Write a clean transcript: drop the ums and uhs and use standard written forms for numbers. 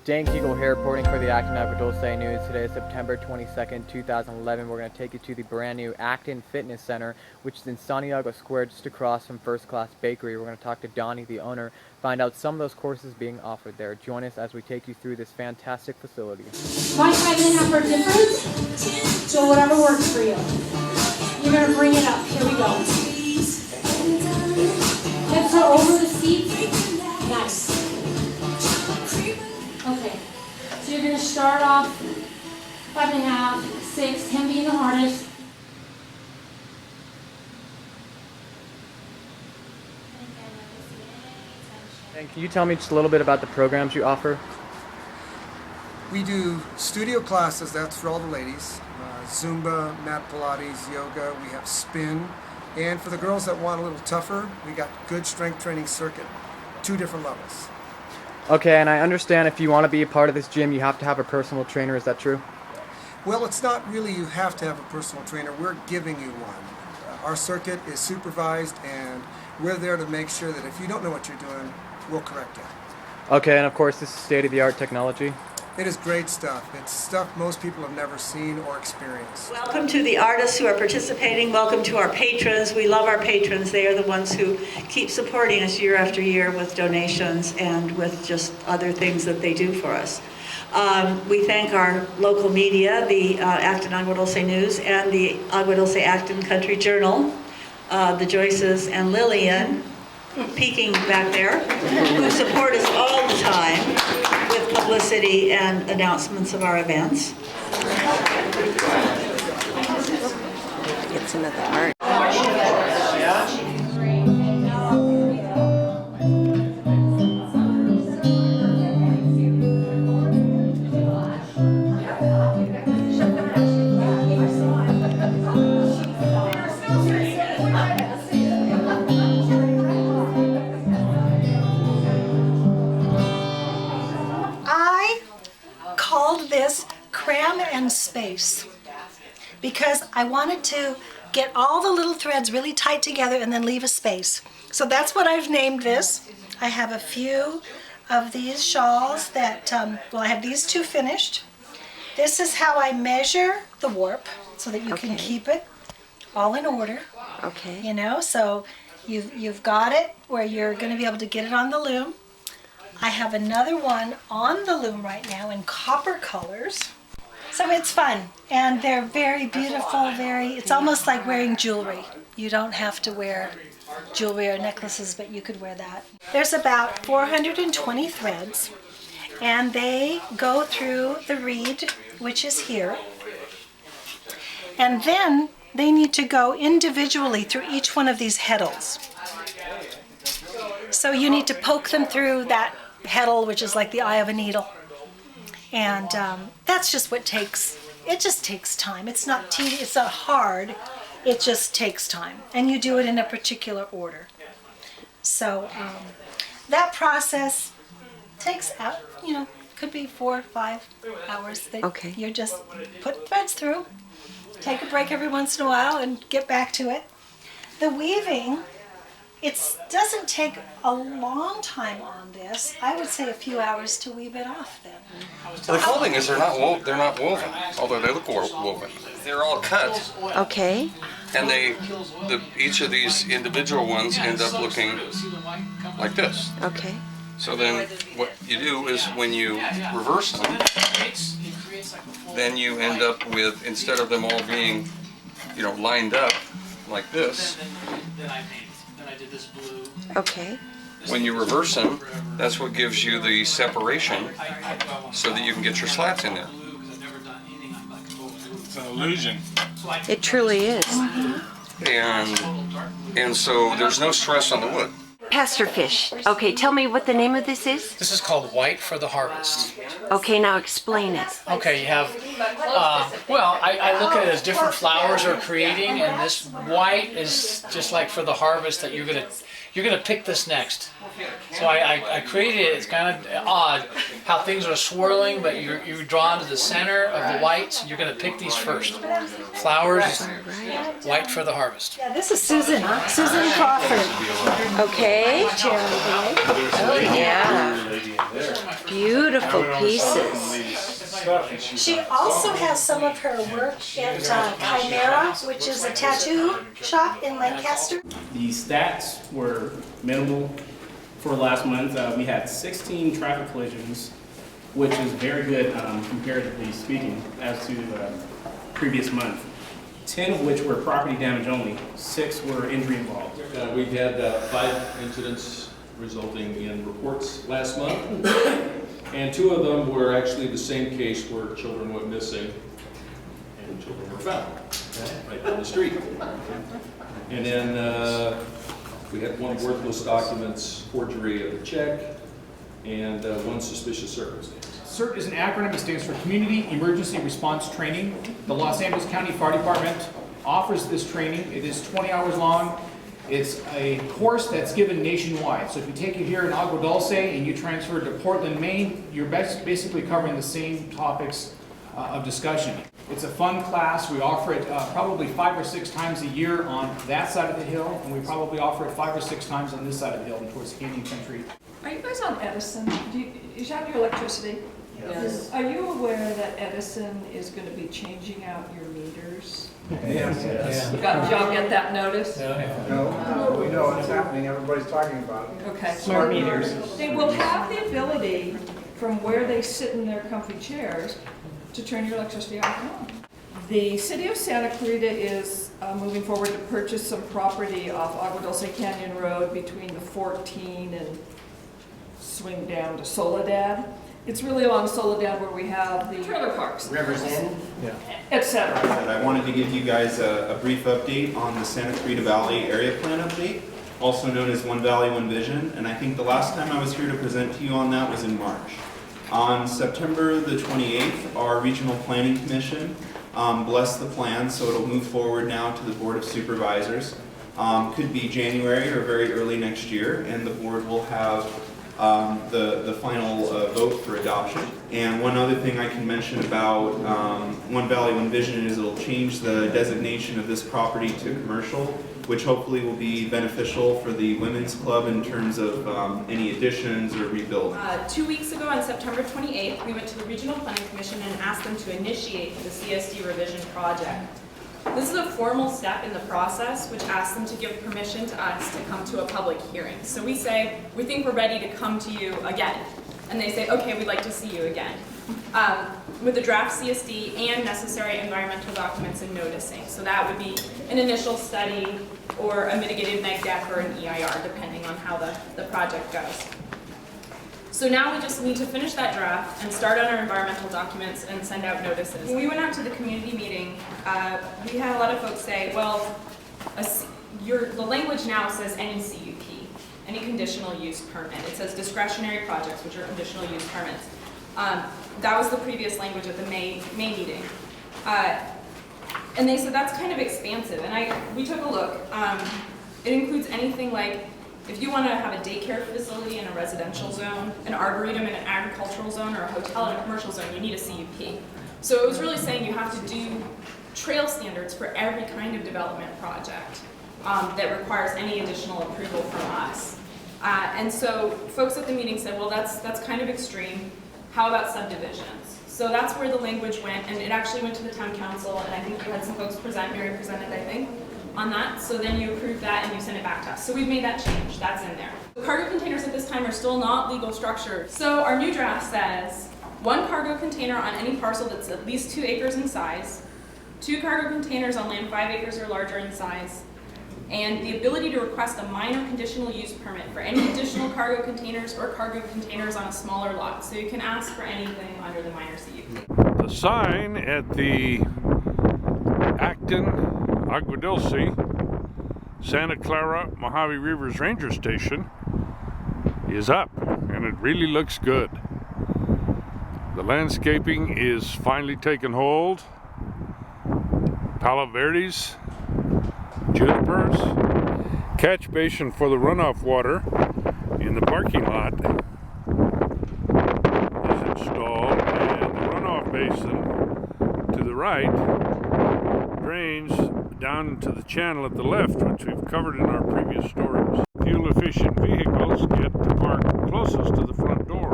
Dane Kigerl here, reporting for the Acton News. Today is September 22nd, 2011. We're going to take you to the brand new Acton Fitness Center, which is in Santiago Square, just across from First Class Bakery. We're going to talk to Donny, the owner, find out some of those courses being offered there. Join us as we take you through this fantastic facility. My time and effort difference, so whatever works for you. You're going to bring it up. Here we go. Hips are over the seat. Nice. Okay, so you're going to start off 5.5, 6, 10 being the hardest. And can you tell me just a little bit about the programs you offer? We do studio classes, that's for all the ladies, Zumba, mat Pilates, yoga, we have spin, and for the girls that want a little tougher, we got good strength training circuit, 2 different levels. Okay, and I understand if you want to be a part of this gym, you have to have a personal trainer. Is that true? Well, it's not really you have to have a personal trainer, we're giving you one. Our circuit is supervised and we're there to make sure that if you don't know what you're doing, we'll correct you. Okay, and of course this is state-of-the-art technology. It is great stuff. It's stuff most people have never seen or experienced. Welcome to the artists who are participating. Welcome to our patrons. We love our patrons. They are the ones who keep supporting us year after year with donations and with just other things that they do for us. We thank our local media, the Acton Agua Dulce News and the Agua Dulce Acton Country Journal, the Joyces and Lillian, peeking back there, who support us all the time with publicity and announcements of our events. Get some of the art. This cram and space because I wanted to get all the little threads really tight together and then leave a space. So that's what I've named this. I have a few of these shawls that, well, I have these 2 finished. This is how I measure the warp so that you can keep it all in order. Okay. You know, so you've got it where you're going to be able to get it on the loom. I have another one on the loom right now in copper colors. So it's fun and they're very beautiful, it's almost like wearing jewelry. You don't have to wear jewelry or necklaces, but you could wear that. There's about 420 threads and they go through the reed, which is here. And then they need to go individually through each one of these heddles. So you need to poke them through that heddle, which is like the eye of a needle, and that's just what it just takes time. It's not tedious, it's not hard, it just takes time, and you do it in a particular order. So that process takes out, could be 4 or 5 hours that you're just putting threads through. Take a break every once in a while and get back to it. The weaving, it doesn't take a long time on this. I would say a few hours to weave it off then. The cool thing is they're not woven, although they look woven. They're all cut. Okay. And each of these individual ones end up looking like this. Okay. So then what you do is when you reverse them, then you end up with, instead of them all being, lined up like this, okay. When you reverse them, that's what gives you the separation so that you can get your slats in there. It's an illusion. It truly is. And so there's no stress on the wood. Pastor Fish, okay, tell me what the name of this is. This is called White for the Harvest. Okay, now explain it. Okay, you have, I look at it as different flowers are creating, and this white is just like for the harvest that you're gonna pick this next. So I created it. It's kind of odd how things are swirling, but you're drawn to the center of the whites. You're gonna pick these first. Flowers, white for the harvest. Yeah, this is Susan Crawford. Okay. Charity. Oh, yeah. beautiful pieces. She also has some of her work at Chimera, which is a tattoo shop in Lancaster. The stats were minimal for last month. We had 16 traffic collisions, which is very good comparatively speaking as to previous month. 10 of which were property damage only, 6 were injury involved. We had 5 incidents resulting in reports last month, and 2 of them were actually the same case where children went missing and children were found right down the street. And then we had 1 worthless documents, forgery of a check, and 1 suspicious circumstance. CERT is an acronym. It stands for Community Emergency Response Training. The Los Angeles County Fire Department offers this training. It is 20 hours long. It's a course that's given nationwide. So if you take it here in Agua Dulce and you transfer to Portland, Maine, you're basically covering the same topics of discussion. It's a fun class. We offer it probably 5 or 6 times a year on that side of the hill, and we probably offer it 5 or 6 times on this side of the hill towards Canyon Country. Are you guys on Edison? Do you have your electricity? Yes. Are you aware that Edison is going to be changing out your meters? Yes. Did y'all get that notice? No, we know it's happening. Everybody's talking about it. Okay. Smart meters. They will have the ability from where they sit in their comfy chairs to turn your electricity off and on. The city of Santa Clarita is moving forward to purchase some property off Agua Dulce Canyon Road between the 14 and swing down to Soledad. It's really along Soledad where we have the trailer parks, Rivers Inn, etc. I wanted to give you guys a brief update on the Santa Clarita Valley Area Plan Update, also known as One Valley, One Vision, and I think the last time I was here to present to you on that was in March. On September the 28th, our Regional Planning Commission blessed the plan, so it'll move forward now to the Board of Supervisors. Could be January or very early next year, and the board will have the final vote for adoption. And one other thing I can mention about One Valley, One Vision is it'll change the designation of this property to commercial, which hopefully will be beneficial for the Women's Club in terms of any additions or rebuilding. 2 weeks ago on September 28th, we went to the Regional Planning Commission and asked them to initiate the CSD revision project. This is a formal step in the process which asks them to give permission to us to come to a public hearing. So we say, we think we're ready to come to you again. And they say, okay, we'd like to see you again. With the draft CSD and necessary environmental documents and noticing. So that would be an initial study or a mitigated neg deck or an EIR, depending on how the project goes. So now we just need to finish that draft and start on our environmental documents and send out notices. When we went out to the community meeting, we had a lot of folks say, well, the language now says any CUP, any conditional use permit. It says discretionary projects, which are conditional use permits. That was the previous language at the May meeting. And they said that's kind of expansive. And we took a look. It includes anything like, if you want to have a daycare facility in a residential zone, an arboretum in an agricultural zone, or a hotel in a commercial zone, you need a CUP. So it was really saying you have to do trail standards for every kind of development project that requires any additional approval from us. And so folks at the meeting said, well, that's kind of extreme. How about subdivisions? So that's where the language went, and it actually went to the town council, and I think you had some folks present, Mary presented, I think, on that. So then you approved that and you sent it back to us. So we've made that change, that's in there. Cargo containers at this time are still not legal structures. So our new draft says 1 cargo container on any parcel that's at least 2 acres in size, 2 cargo containers on land 5 acres or larger in size, and the ability to request a minor conditional use permit for any additional cargo containers or cargo containers on a smaller lot. So you can ask for anything under the minor CUP. The sign at the Acton, Agua Dulce, Santa Clara, Mojave Rivers Ranger Station is up, and it really looks good. The landscaping is finally taking hold. Palo Verdes, junipers, catch basin for the runoff water in the parking lot is installed, and the runoff basin to the right drains down into the channel at the left, which we've covered in our previous stories. Fuel-efficient vehicles get to park closest to the front door.